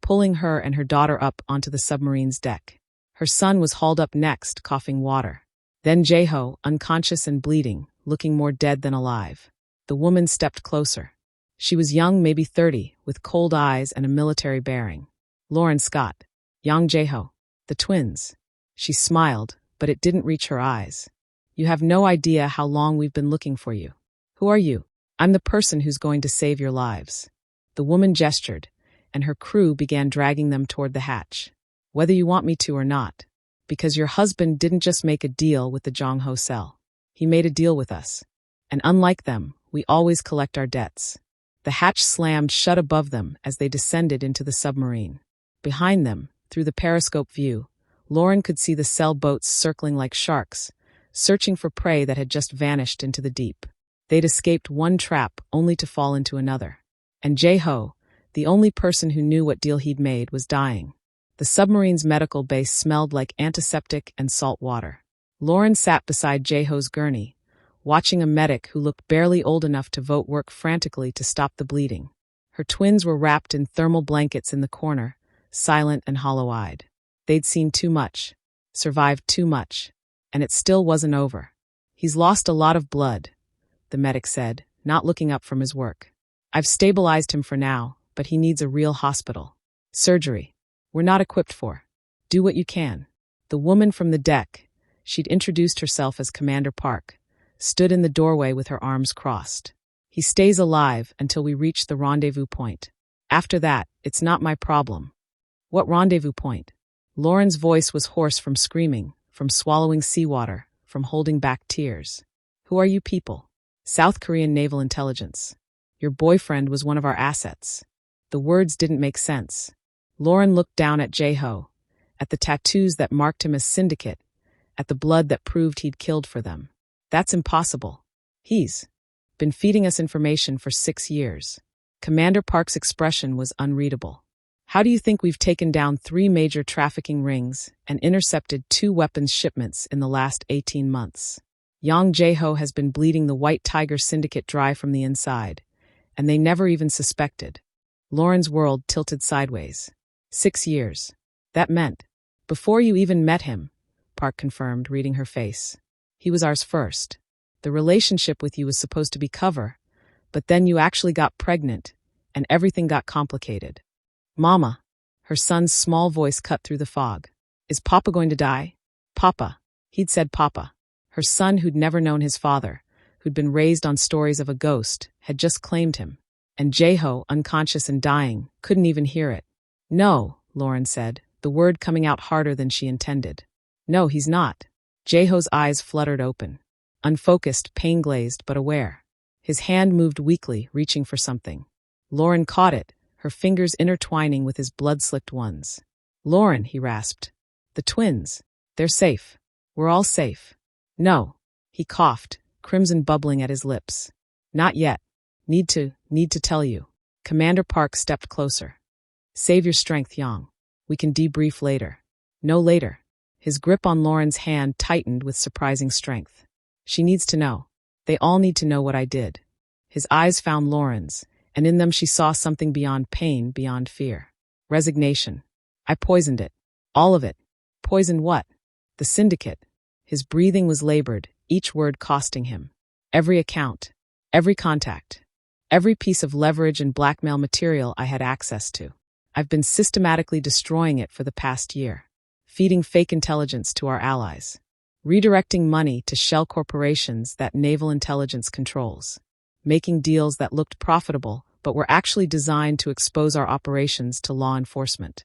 pulling her and her daughter up onto the submarine's deck. Her son was hauled up next, coughing water. Then Jae-ho, unconscious and bleeding, looking more dead than alive. The woman stepped closer. She was young, maybe 30, with cold eyes and a military bearing. Lauren Scott. Yang Jae-ho. The twins. She smiled, but it didn't reach her eyes. You have no idea how long we've been looking for you. Who are you? I'm the person who's going to save your lives. The woman gestured, and her crew began dragging them toward the hatch. Whether you want me to or not. Because your husband didn't just make a deal with the Jong-ho cell. He made a deal with us. And unlike them, we always collect our debts. The hatch slammed shut above them as they descended into the submarine. Behind them, through the periscope view, Lauren could see the cell boats circling like sharks, searching for prey that had just vanished into the deep. They'd escaped one trap only to fall into another. And Jae-ho, the only person who knew what deal he'd made, was dying. The submarine's medical base smelled like antiseptic and salt water. Lauren sat beside Jae-ho's gurney, watching a medic who looked barely old enough to vote work frantically to stop the bleeding. Her twins were wrapped in thermal blankets in the corner, silent and hollow-eyed. They'd seen too much, survived too much, and it still wasn't over. "He's lost a lot of blood," the medic said, not looking up from his work. "I've stabilized him for now, but he needs a real hospital. Surgery. We're not equipped for. Do what you can." The woman from the deck, she'd introduced herself as Commander Park, stood in the doorway with her arms crossed. "He stays alive until we reach the rendezvous point. After that, it's not my problem." "What rendezvous point?" Lauren's voice was hoarse from screaming, from swallowing seawater, from holding back tears. "Who are you people?" "South Korean Naval Intelligence. Your boyfriend was one of our assets." The words didn't make sense. Lauren looked down at Jae-ho, at the tattoos that marked him as syndicate, at the blood that proved he'd killed for them. "That's impossible. He's been feeding us information for 6 years. Commander Park's expression was unreadable. "How do you think we've taken down 3 major trafficking rings and intercepted 2 weapons shipments in the last 18 months? Yang Jae-ho has been bleeding the White Tiger Syndicate dry from the inside, and they never even suspected." Lauren's world tilted sideways. 6 years. That meant, before you even met him, Park confirmed, reading her face. "He was ours first. The relationship with you was supposed to be cover, but then you actually got pregnant, and everything got complicated." "Mama," her son's small voice cut through the fog. "Is Papa going to die?" "Papa." He'd said Papa. Her son, who'd never known his father, who'd been raised on stories of a ghost, had just claimed him. And Jae-ho, unconscious and dying, couldn't even hear it. "No," Lauren said, the word coming out harder than she intended. "No, he's not." Jae-ho's eyes fluttered open. Unfocused, pain-glazed, but aware. His hand moved weakly, reaching for something. Lauren caught it, her fingers intertwining with his blood-slicked ones. "Lauren," he rasped. "The twins. They're safe. We're all safe." "No." He coughed, crimson bubbling at his lips. "Not yet. Need to tell you." Commander Park stepped closer. "Save your strength, Yang. We can debrief later." "No later." His grip on Lauren's hand tightened with surprising strength. "She needs to know. They all need to know what I did." His eyes found Lauren's, and in them she saw something beyond pain, beyond fear. Resignation. "I poisoned it. All of it." "Poisoned what?" "The syndicate." His breathing was labored, each word costing him. "Every account. Every contact. Every piece of leverage and blackmail material I had access to. I've been systematically destroying it for the past year. Feeding fake intelligence to our allies. Redirecting money to shell corporations that naval intelligence controls. Making deals that looked profitable but were actually designed to expose our operations to law enforcement."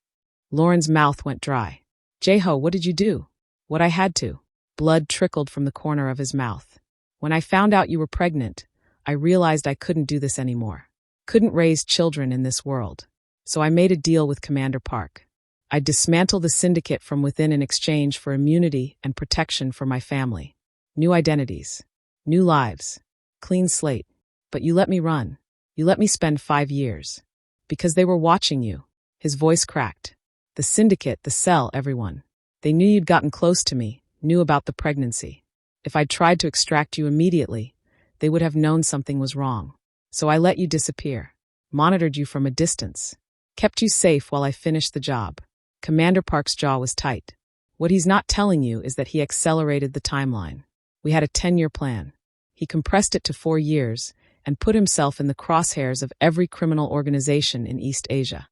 Lauren's mouth went dry. "Jae-ho, what did you do?" "What I had to." Blood trickled from the corner of his mouth. "When I found out you were pregnant, I realized I couldn't do this anymore. Couldn't raise children in this world. So I made a deal with Commander Park. I'd dismantle the syndicate from within in exchange for immunity and protection for my family. New identities. New lives. Clean slate. But you let me run. You let me spend 5 years. Because they were watching you." His voice cracked. "The syndicate, the cell, everyone. They knew you'd gotten close to me, knew about the pregnancy. If I'd tried to extract you immediately, they would have known something was wrong. So I let you disappear. Monitored you from a distance. Kept you safe while I finished the job." Commander Park's jaw was tight. "What he's not telling you is that he accelerated the timeline. We had a 10-year plan. He compressed it to 4 years and put himself in the crosshairs of every criminal organization in East Asia.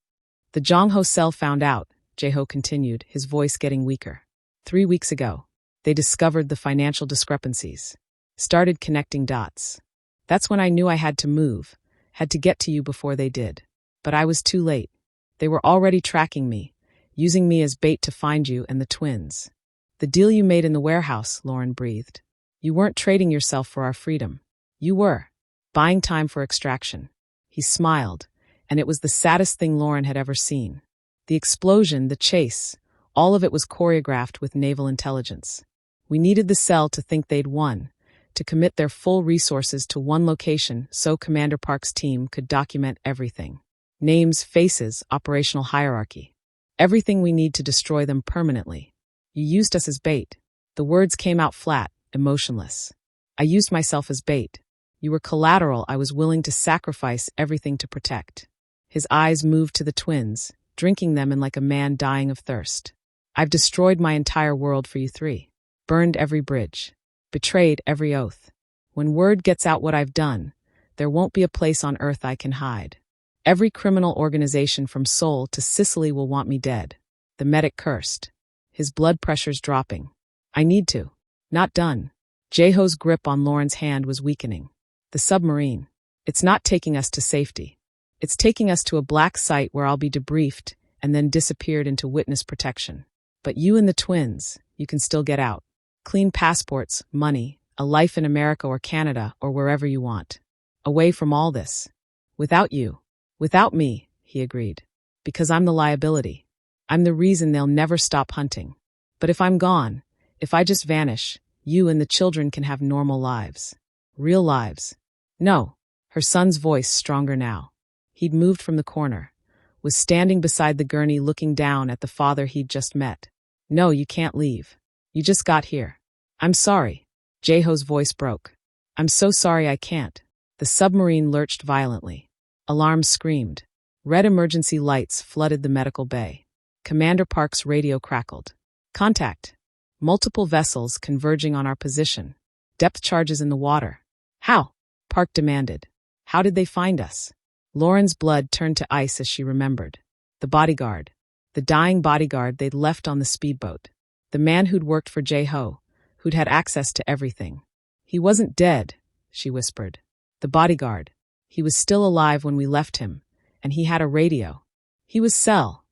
The Jong-ho cell found out," Jae-ho continued, his voice getting weaker. 3 weeks ago. They discovered the financial discrepancies. Started connecting dots. That's when I knew I had to move, had to get to you before they did. But I was too late. They were already tracking me, using me as bait to find you and the twins. "The deal you made in the warehouse," Lauren breathed. "You weren't trading yourself for our freedom. You were. Buying time for extraction." He smiled, and it was the saddest thing Lauren had ever seen. The explosion, the chase, all of it was choreographed with naval intelligence. We needed the cell to think they'd won, to commit their full resources to one location so Commander Park's team could document everything. Names, faces, operational hierarchy. Everything we need to destroy them permanently. You used us as bait. The words came out flat, emotionless. I used myself as bait. You were collateral I was willing to sacrifice everything to protect. His eyes moved to the twins, drinking them in like a man dying of thirst. I've destroyed my entire world for you three. Burned every bridge. Betrayed every oath. When word gets out what I've done, there won't be a place on earth I can hide. Every criminal organization from Seoul to Sicily will want me dead. The medic cursed. His blood pressure's dropping. I need to. Not done. Jae-ho's grip on Lauren's hand was weakening. The submarine. It's not taking us to safety. It's taking us to a black site where I'll be debriefed and then disappeared into witness protection. But you and the twins, you can still get out. Clean passports, money, a life in America or Canada or wherever you want. Away from all this. Without you. Without me, he agreed. Because I'm the liability. I'm the reason they'll never stop hunting. But if I'm gone, if I just vanish, you and the children can have normal lives. Real lives. No. Her son's voice stronger now. He'd moved from the corner, was standing beside the gurney looking down at the father he'd just met. No, you can't leave. You just got here. I'm sorry. Jae-ho's voice broke. I'm so sorry I can't. The submarine lurched violently. Alarms screamed. Red emergency lights flooded the medical bay. Commander Park's radio crackled. Contact. Multiple vessels converging on our position. Depth charges in the water. How? Park demanded. How did they find us? Lauren's blood turned to ice as she remembered. The bodyguard. The dying bodyguard they'd left on the speedboat. The man who'd worked for Jae-ho, who'd had access to everything. He wasn't dead, she whispered. The bodyguard. He was still alive when we left him, and he had a radio. He was Sel,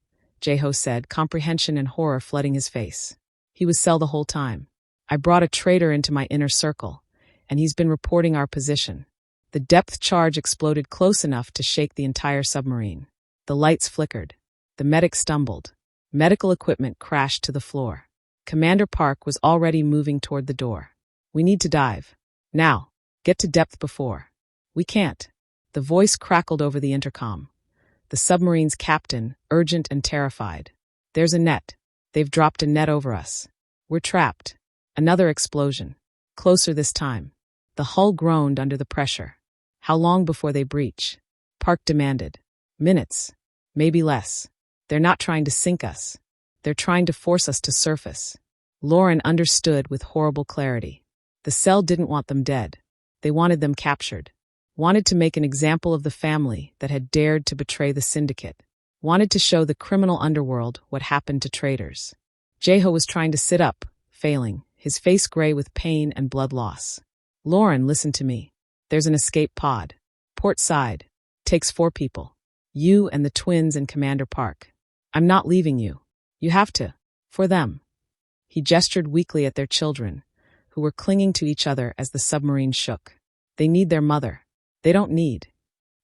Jae-ho said, comprehension and horror flooding his face. He was Sel the whole time. I brought a traitor into my inner circle, and he's been reporting our position. The depth charge exploded close enough to shake the entire submarine. The lights flickered. The medic stumbled. Medical equipment crashed to the floor. Commander Park was already moving toward the door. We need to dive. Now. Get to depth before. We can't. The voice crackled over the intercom. The submarine's captain, urgent and terrified. There's a net. They've dropped a net over us. We're trapped. Another explosion. Closer this time. The hull groaned under the pressure. How long before they breach? Park demanded. Minutes. Maybe less. They're not trying to sink us. They're trying to force us to surface. Lauren understood with horrible clarity. The cell didn't want them dead. They wanted them captured. Wanted to make an example of the family that had dared to betray the syndicate. Wanted to show the criminal underworld what happened to traitors. Jae-ho was trying to sit up, failing, his face gray with pain and blood loss. Lauren, listen to me. There's an escape pod. Port side. Takes 4 people. You and the twins and Commander Park. I'm not leaving you. You have to. For them. He gestured weakly at their children, who were clinging to each other as the submarine shook. They need their mother. They don't need.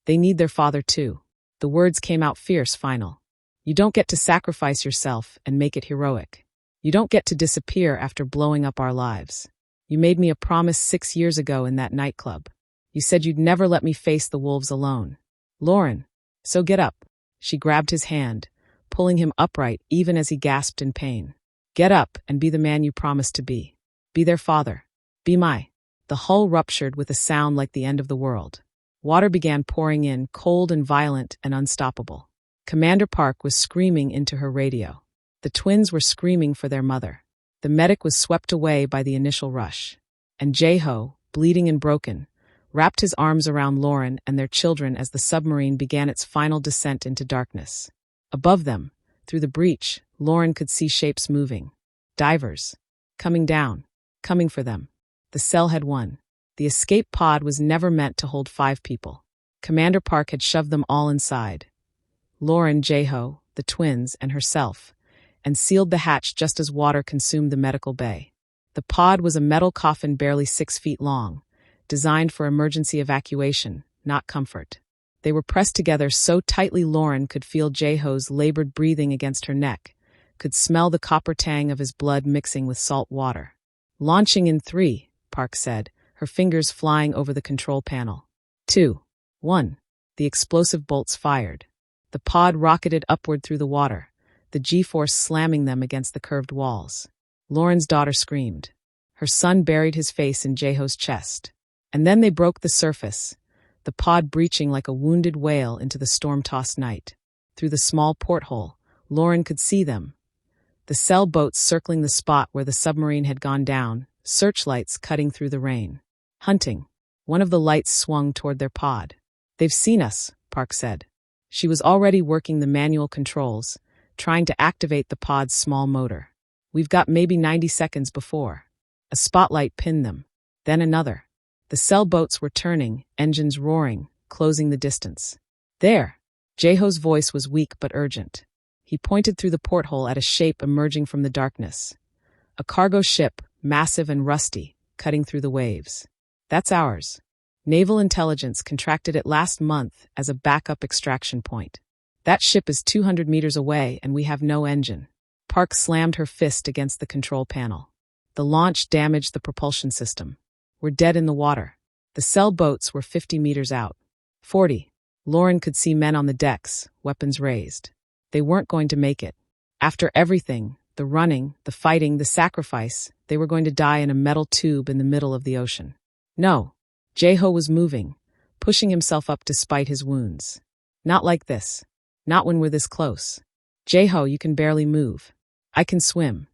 They need their father too. The words came out fierce, final. You don't get to sacrifice yourself and make it heroic. You don't get to disappear after blowing up our lives. You made me a promise 6 years ago in that nightclub. You said you'd never let me face the wolves alone. Lauren, so get up. She grabbed his hand, pulling him upright even as he gasped in pain. Get up and be the man you promised to be. Be their father. Be my. The hull ruptured with a sound like the end of the world. Water began pouring in, cold and violent and unstoppable. Commander Park was screaming into her radio. The twins were screaming for their mother. The medic was swept away by the initial rush. And Jae-ho, bleeding and broken, wrapped his arms around Lauren and their children as the submarine began its final descent into darkness. Above them, through the breach, Lauren could see shapes moving. Divers. Coming down. Coming for them. The cell had won. The escape pod was never meant to hold 5 people. Commander Park had shoved them all inside. Lauren, Jae-ho, the twins, and herself, and sealed the hatch just as water consumed the medical bay. The pod was a metal coffin barely 6 feet long, designed for emergency evacuation, not comfort. They were pressed together so tightly Lauren could feel Jae-ho's labored breathing against her neck, could smell the copper tang of his blood mixing with salt water. Launching in 3, Park said, her fingers flying over the control panel. 2, 1. The explosive bolts fired. The pod rocketed upward through the water, the G-force slamming them against the curved walls. Lauren's daughter screamed. Her son buried his face in Jae-ho's chest. And then they broke the surface, the pod breaching like a wounded whale into the storm-tossed night. Through the small porthole, Lauren could see them. The cell boats circling the spot where the submarine had gone down, searchlights cutting through the rain. Hunting. One of the lights swung toward their pod. "They've seen us," Park said. She was already working the manual controls, trying to activate the pod's small motor. "We've got maybe 90 seconds before." A spotlight pinned them. Then another. The cell boats were turning, engines roaring, closing the distance. "There!" Jae-ho's voice was weak but urgent. He pointed through the porthole at a shape emerging from the darkness. A cargo ship, massive and rusty, cutting through the waves. "That's ours. Naval Intelligence contracted it last month as a backup extraction point. That ship is 200 meters away and we have no engine." Park slammed her fist against the control panel. The launch damaged the propulsion system. "We're dead in the water." The cell boats were 50 meters out. 40. Lauren could see men on the decks, weapons raised. They weren't going to make it. After everything, the running, the fighting, the sacrifice, they were going to die in a metal tube in the middle of the ocean. "No." Jae-ho was moving, pushing himself up despite his wounds. "Not like this. Not when we're this close. Jae-ho, you can barely move. I can swim."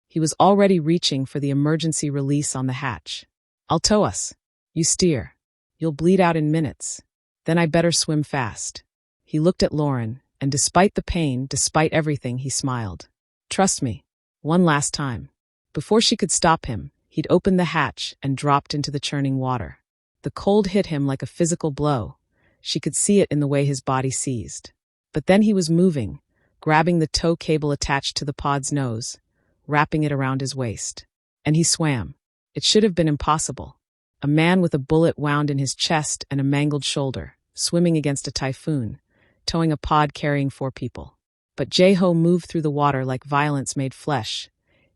He was already reaching for the emergency release on the hatch. "I'll tow us. You steer. You'll bleed out in minutes. Then I better swim fast." He looked at Lauren, and despite the pain, despite everything, he smiled. "Trust me. One last time." Before she could stop him, he'd opened the hatch and dropped into the churning water. The cold hit him like a physical blow. She could see it in the way his body seized. But then he was moving, grabbing the tow cable attached to the pod's nose, wrapping it around his waist. And he swam. It should have been impossible. A man with a bullet wound in his chest and a mangled shoulder, swimming against a typhoon, towing a pod carrying 4 people. But Jae-ho moved through the water like violence made flesh,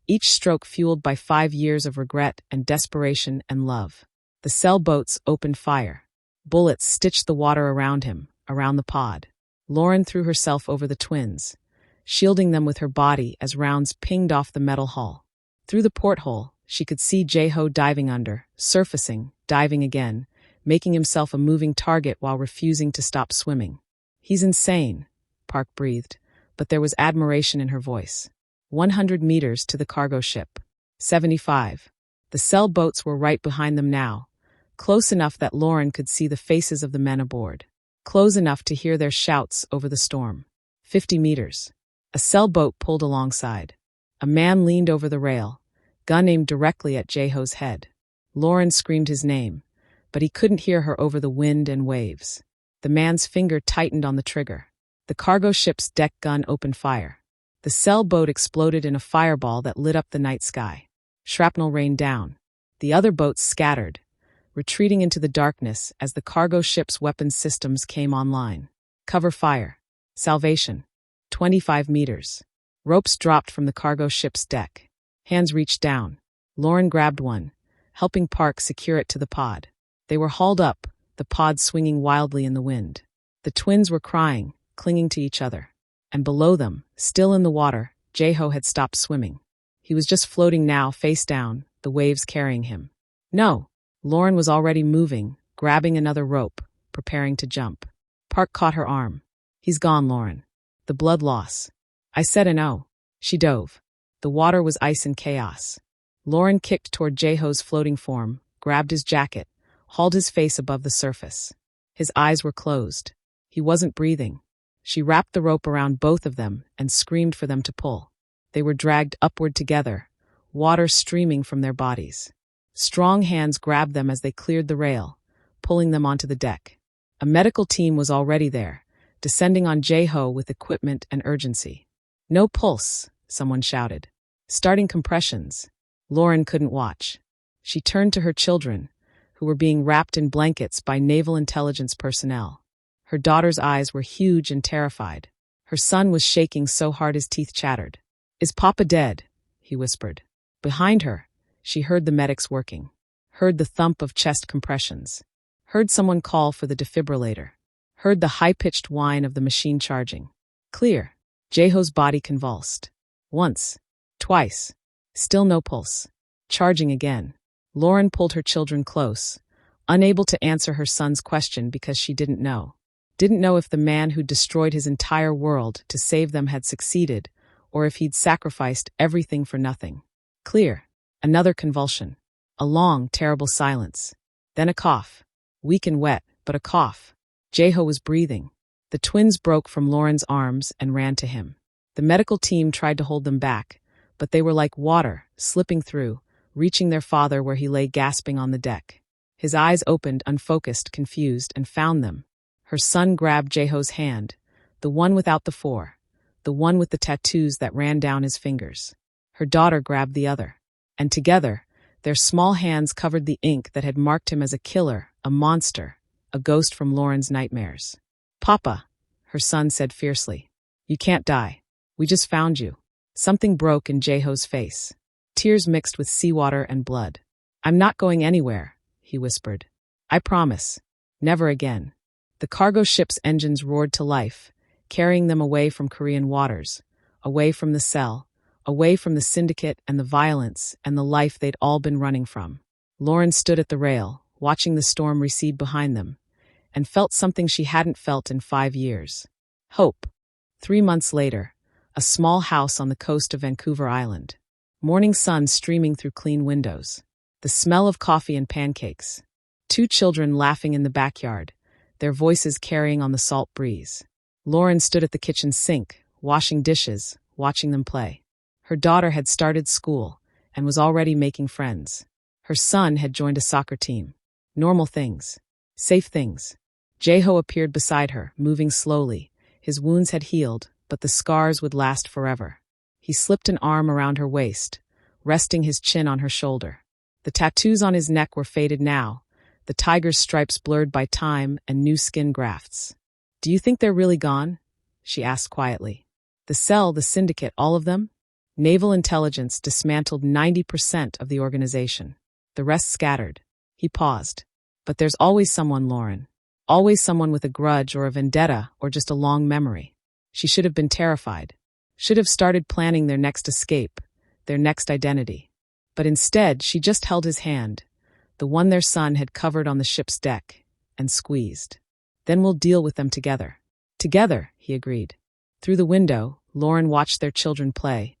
each stroke fueled by 5 years of regret and desperation and love. The cell boats opened fire. Bullets stitched the water around him, around the pod. Lauren threw herself over the twins, shielding them with her body as rounds pinged off the metal hull. Through the porthole, she could see Jae-ho diving under, surfacing, diving again, making himself a moving target while refusing to stop swimming. "He's insane," Park breathed, but there was admiration in her voice. 100 meters to the cargo ship. 75. The cell boats were right behind them now, close enough that Lauren could see the faces of the men aboard, close enough to hear their shouts over the storm. 50 meters. A cell boat pulled alongside. A man leaned over the rail, gun aimed directly at Jae-ho's head. Lauren screamed his name, but he couldn't hear her over the wind and waves. The man's finger tightened on the trigger. The cargo ship's deck gun opened fire. The cell boat exploded in a fireball that lit up the night sky. Shrapnel rained down. The other boats scattered, retreating into the darkness as the cargo ship's weapons systems came online. Cover fire. Salvation. 25 meters. Ropes dropped from the cargo ship's deck. Hands reached down. Lauren grabbed one, helping Park secure it to the pod. They were hauled up, the pod swinging wildly in the wind. The twins were crying, clinging to each other. And below them, still in the water, Jae-ho had stopped swimming. He was just floating now, face down, the waves carrying him. "No!" Lauren was already moving, grabbing another rope, preparing to jump. Park caught her arm. "He's gone, Lauren. The blood loss." "I said no." She dove. The water was ice and chaos. Lauren kicked toward Jae-ho's floating form, grabbed his jacket, hauled his face above the surface. His eyes were closed. He wasn't breathing. She wrapped the rope around both of them and screamed for them to pull. They were dragged upward together, water streaming from their bodies. Strong hands grabbed them as they cleared the rail, pulling them onto the deck. A medical team was already there, descending on Jae-ho with equipment and urgency. "No pulse," someone shouted. "Starting compressions." Lauren couldn't watch. She turned to her children, who were being wrapped in blankets by Naval Intelligence personnel. Her daughter's eyes were huge and terrified. Her son was shaking so hard his teeth chattered. "Is Papa dead?" he whispered. Behind her, she heard the medics working. heard the thump of chest compressions, heard someone call for the defibrillator, heard the high-pitched whine of the machine charging. Clear. Jae-ho's body convulsed. Once. Twice. Still no pulse. Charging again. Lauren pulled her children close, unable to answer her son's question because she didn't know. Didn't know if the man who'd destroyed his entire world to save them had succeeded, or if he'd sacrificed everything for nothing. Clear. Another convulsion. A long, terrible silence. Then a cough. Weak and wet, but a cough. Jae-ho was breathing. The twins broke from Lauren's arms and ran to him. The medical team tried to hold them back, but they were like water, slipping through, reaching their father where he lay gasping on the deck. His eyes opened, unfocused, confused, and found them. Her son grabbed Jae-ho's hand, the one without the four, the one with the tattoos that ran down his fingers. Her daughter grabbed the other. And together, their small hands covered the ink that had marked him as a killer, a monster, a ghost from Lauren's nightmares. "Papa," her son said fiercely. "You can't die. We just found you." Something broke in Jae-ho's face. Tears mixed with seawater and blood. "I'm not going anywhere," he whispered. "I promise. Never again." The cargo ship's engines roared to life, carrying them away from Korean waters, away from the cell, away from the syndicate and the violence and the life they'd all been running from. Lauren stood at the rail, watching the storm recede behind them, and felt something she hadn't felt in 5 years. Hope. 3 months later, a small house on the coast of Vancouver Island. Morning sun streaming through clean windows. The smell of coffee and pancakes. 2 children laughing in the backyard, their voices carrying on the salt breeze. Lauren stood at the kitchen sink, washing dishes, watching them play. Her daughter had started school and was already making friends. Her son had joined a soccer team. Normal things. Safe things. Jae-ho appeared beside her, moving slowly. His wounds had healed, but the scars would last forever. He slipped an arm around her waist, resting his chin on her shoulder. The tattoos on his neck were faded now, the tiger's stripes blurred by time and new skin grafts. "Do you think they're really gone?" she asked quietly. "The cell, the syndicate, all of them?" Naval intelligence dismantled 90% of the organization. The rest scattered. He paused. "But there's always someone, Lauren. Always someone with a grudge or a vendetta or just a long memory." She should have been terrified. Should have started planning their next escape, their next identity. But instead, she just held his hand, the one their son had covered on the ship's deck, and squeezed. "Then we'll deal with them together." "Together," he agreed. Through the window, Lauren watched their children play,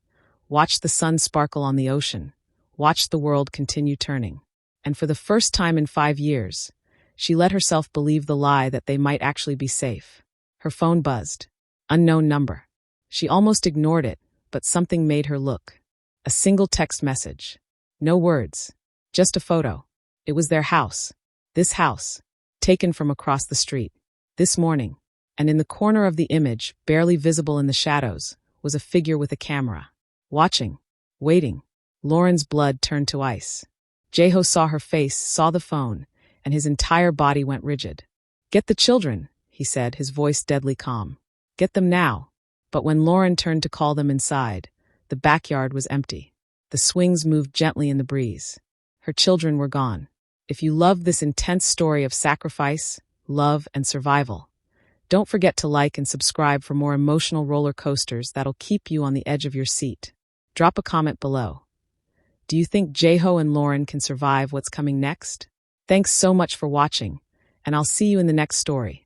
watched the sun sparkle on the ocean, watched the world continue turning. And for the first time in 5 years, she let herself believe the lie that they might actually be safe. Her phone buzzed. Unknown number. She almost ignored it, but something made her look. A single text message. No words. Just a photo. It was their house. This house. Taken from across the street. This morning. And in the corner of the image, barely visible in the shadows, was a figure with a camera. Watching. Waiting. Lauren's blood turned to ice. Jae-ho saw her face, saw the phone, and his entire body went rigid. "Get the children," he said, his voice deadly calm. "Get them now." But when Lauren turned to call them inside, the backyard was empty. The swings moved gently in the breeze. Her children were gone. If you loved this intense story of sacrifice, love, and survival, don't forget to like and subscribe for more emotional roller coasters that'll keep you on the edge of your seat. Drop a comment below. Do you think Jae-ho and Lauren can survive what's coming next? Thanks so much for watching, and I'll see you in the next story.